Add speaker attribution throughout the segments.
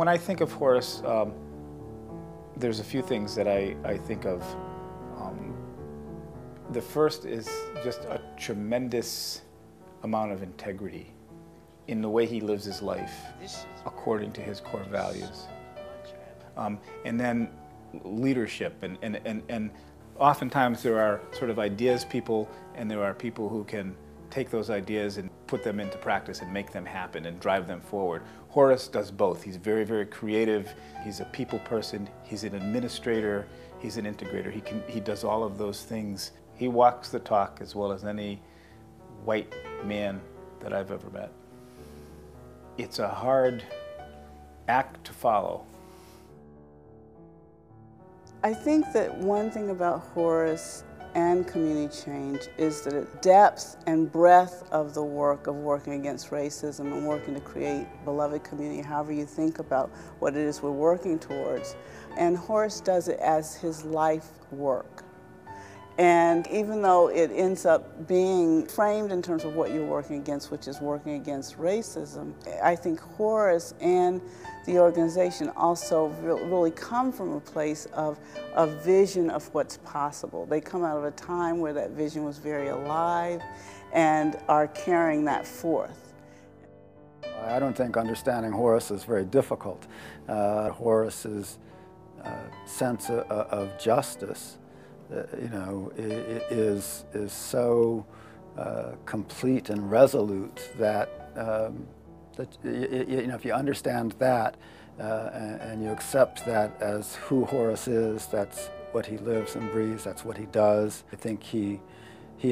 Speaker 1: When I think of Horace, there's a few things that I think of. The first is just a tremendous amount of integrity in the way he lives his life according to his core values. And then leadership, and oftentimes there are sort of ideas people, and there are people who can take those ideas and put them into practice and make them happen and drive them forward. Horace does both. He's very, very creative. He's a people person. He's an administrator. He's an integrator. He does all of those things. He walks the talk as well as any white man that I've ever met. It's a hard act to follow.
Speaker 2: I think that one thing about Horace and community change is the depth and breadth of the work of working against racism and working to create beloved community, however you think about what it is we're working towards. And Horace does it as his life work. And even though it ends up being framed in terms of what you're working against, which is working against racism, I think Horace and the organization also really come from a place of a vision of what's possible. They come out of a time where that vision was very alive and are carrying that forth.
Speaker 3: I don't think understanding Horace is very difficult. Horace's sense of justice is so complete and resolute that, if you understand that and you accept that as who Horace is, that's what he lives and breathes, that's what he does. I think he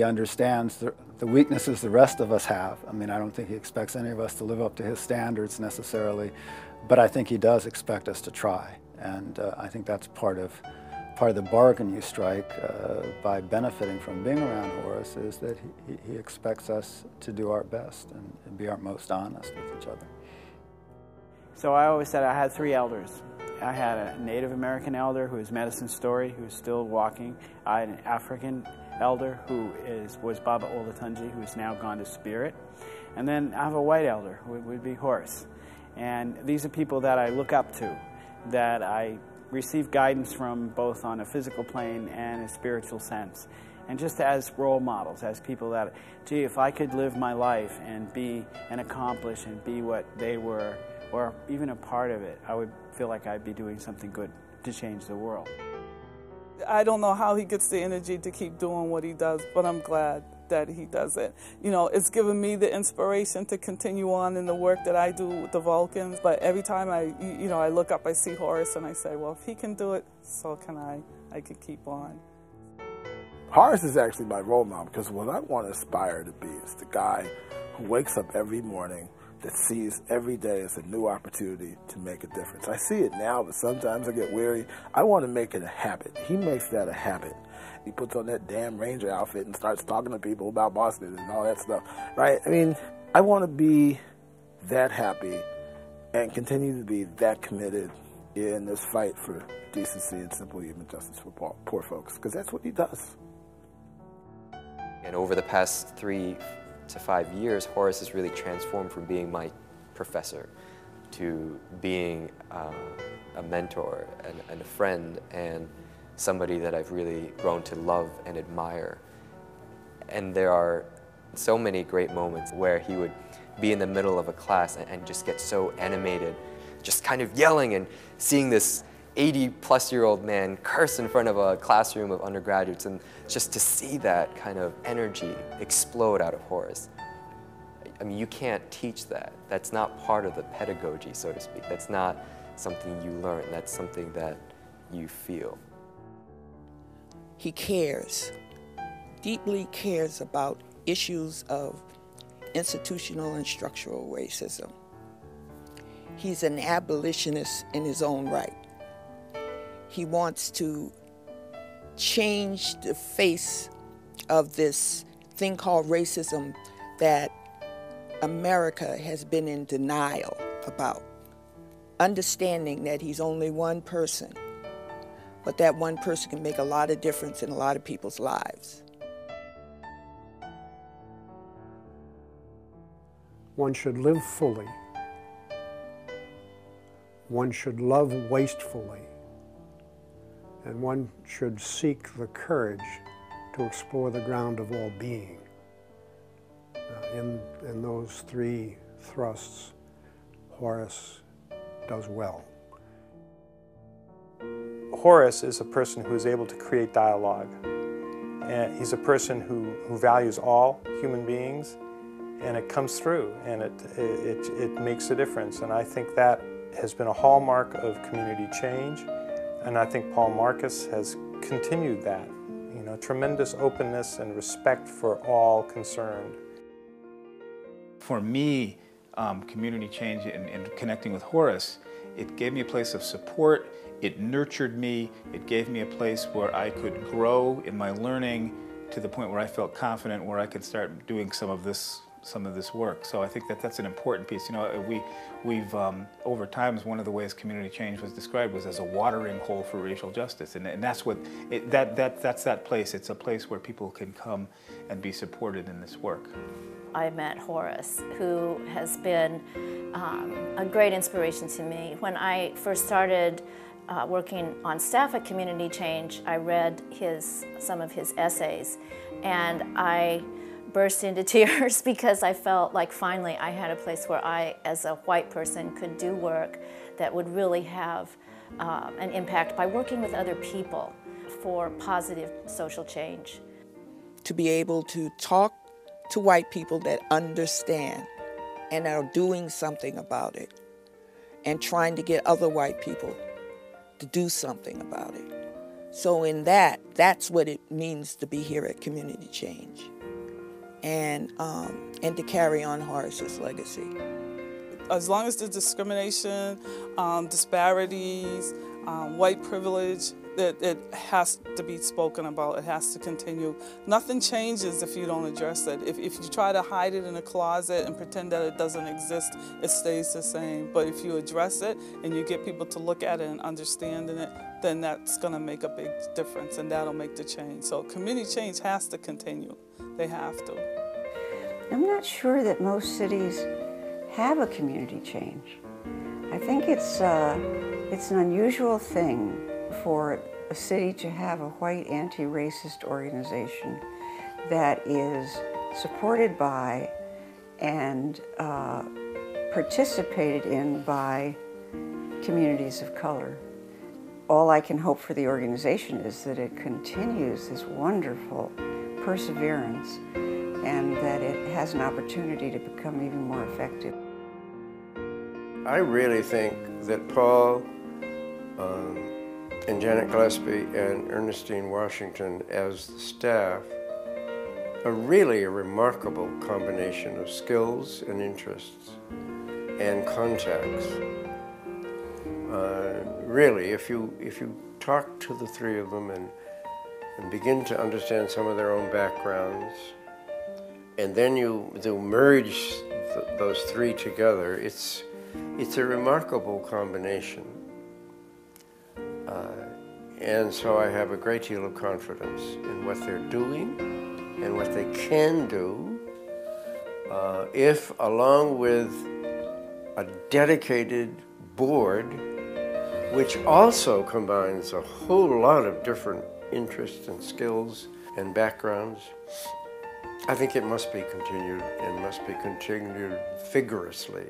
Speaker 3: understands the weaknesses the rest of us have. I mean, I don't think he expects any of us to live up to his standards necessarily, but I think he does expect us to try, and I think that's part of the bargain you strike by benefiting from being around Horace, is that he expects us to do our best and be our most honest with each other.
Speaker 4: So I always said I had three elders. I had a Native American elder who is Medicine Story, who's still walking. I had an African elder who was Baba Olatunji, who's now gone to spirit. And then I have a white elder, who would be Horus. And these are people that I look up to, that I receive guidance from both on a physical plane and a spiritual sense. And just as role models, as people that, gee, if I could live my life and be and accomplish and be what they were, or even a part of it, I would feel like I'd be doing something good to change the world.
Speaker 5: I don't know how he gets the energy to keep doing what he does, but I'm glad that he does it. You know, it's given me the inspiration to continue on in the work that I do with the Vulcans. But every time I look up, I see Horace and I say, well, if he can do it, so can I. I could keep on.
Speaker 6: Horace is actually my role model, because what I want to aspire to be is the guy who wakes up every morning, that sees every day as a new opportunity to make a difference. I see it now, but sometimes I get weary. I want to make it a habit. He makes that a habit. He puts on that damn Ranger outfit and starts talking to people about Boston and all that stuff, right? I mean, I want to be that happy and continue to be that committed in this fight for decency and simple human justice for poor folks, because that's what he does.
Speaker 7: And over the past 3 to 5 years, Horace has really transformed from being my professor to being a mentor and a friend, and somebody that I've really grown to love and admire. And there are so many great moments where he would be in the middle of a class and just get so animated, just kind of yelling, and seeing this 80-plus-year-old man curse in front of a classroom of undergraduates, and just to see that kind of energy explode out of Horace. I mean, you can't teach that. That's not part of the pedagogy, so to speak. That's not something you learn. That's something that you feel.
Speaker 8: He cares, deeply cares about issues of institutional and structural racism. He's an abolitionist in his own right. He wants to change the face of this thing called racism that America has been in denial about, understanding that he's only one person, but that one person can make a lot of difference in a lot of people's lives.
Speaker 9: One should live fully one should love wastefully, and one should seek the courage to explore the ground of all being. In those three thrusts, Horace does well.
Speaker 10: Horace is a person who is able to create dialogue. And he's a person who values all human beings, and it comes through, and it makes a difference. And I think that has been a hallmark of community change, and I think Paul Marcus has continued that. You know, tremendous openness and respect for all concerned.
Speaker 1: For me, community change and connecting with Horace, it gave me a place of support, it nurtured me, it gave me a place where I could grow in my learning to the point where I felt confident, where I could start doing some of this work. So I think that that's an important piece. You know, we've over time, one of the ways community change was described was as a watering hole for racial justice, and that's what that's that place. It's a place where people can come and be supported in this work.
Speaker 11: I met Horace, who has been a great inspiration to me. When I first started working on staff at Community Change, I read some of his essays, and I burst into tears because I felt like finally I had a place where I, as a white person, could do work that would really have an impact by working with other people for positive social change.
Speaker 8: To be able to talk to white people that understand and are doing something about it, and trying to get other white people to do something about it. So in that's what it means to be here at Community Change, and to carry on Horace's legacy.
Speaker 5: As long as the discrimination, disparities, white privilege, it has to be spoken about. It has to continue. Nothing changes if you don't address it. If you try to hide it in a closet and pretend that it doesn't exist, it stays the same. But if you address it and you get people to look at it and understand it, then that's going to make a big difference, and that'll make the change. So community change has to continue. They have to.
Speaker 12: I'm not sure that most cities have a community change. I think it's an unusual thing for a city to have a white anti-racist organization that is supported by and participated in by communities of color. All I can hope for the organization is that it continues this wonderful perseverance and that it has an opportunity to become even more effective.
Speaker 13: I really think that Paul and Janet Gillespie and Ernestine Washington as the staff are really a remarkable combination of skills and interests and contacts. Really, if you talk to the three of them and begin to understand some of their own backgrounds, and then you merge those three together, it's a remarkable combination. And so I have a great deal of confidence in what they're doing and what they can do if, along with a dedicated board, which also combines a whole lot of different interests and skills and backgrounds, I think it must be continued and must be continued vigorously.